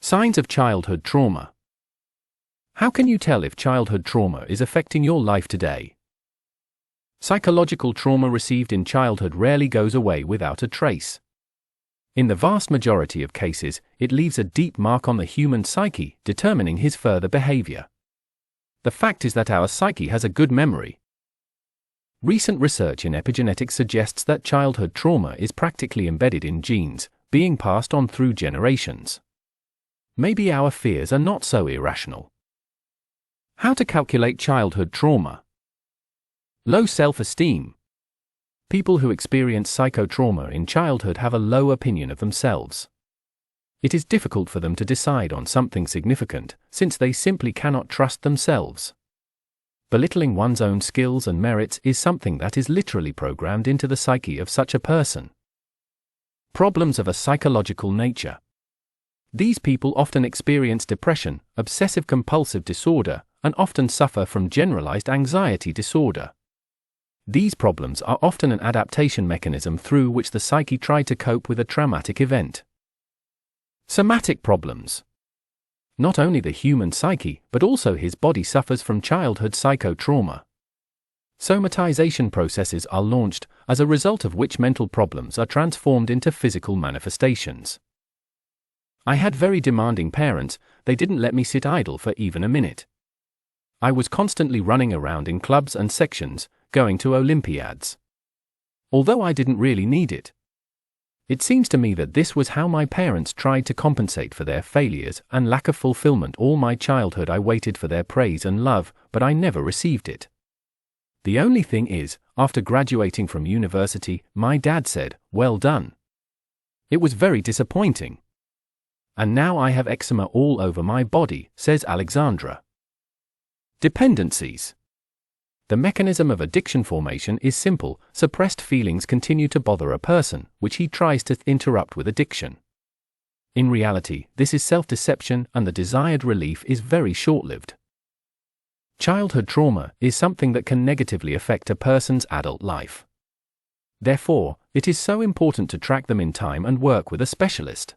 Signs of childhood trauma. How can you tell if childhood trauma is affecting your life today? Psychological trauma received in childhood rarely goes away without a trace. In the vast majority of cases, it leaves a deep mark on the human psyche, determining his further behavior. The fact is that our psyche has a good memory. Recent research in epigenetics suggests that childhood trauma is practically embedded in genes, being passed on through generations. Maybe our fears are not so irrational. How to calculate childhood trauma? Low self-esteem. People who experience psychotrauma in childhood have a low opinion of themselves. It is difficult for them to decide on something significant, since they simply cannot trust themselves. Belittling one's own skills and merits is something that is literally programmed into the psyche of such a person. Problems of a psychological nature. These people often experience depression, obsessive-compulsive disorder, and often suffer from generalized anxiety disorder. These problems are often an adaptation mechanism through which the psyche tried to cope with a traumatic event. Somatic problems. Not only the human psyche, but also his body suffers from childhood psychotrauma. Somatization processes are launched, as a result of which mental problems are transformed into physical manifestations. I had very demanding parents. They didn't let me sit idle for even a minute. I was constantly running around in clubs and sections, going to Olympiads. Although I didn't really need it. It seems to me that this was how my parents tried to compensate for their failures and lack of fulfillment. All my childhood I waited for their praise and love, but I never received it. The only thing is, after graduating from university, my dad said, "Well done." It was very disappointing. And now I have eczema all over my body, says Alexandra. Dependencies. The mechanism of addiction formation is simple. Suppressed feelings continue to bother a person, which he tries to interrupt with addiction. In reality, this is self-deception, and the desired relief is very short-lived. Childhood trauma is something that can negatively affect a person's adult life. Therefore, it is so important to track them in time and work with a specialist.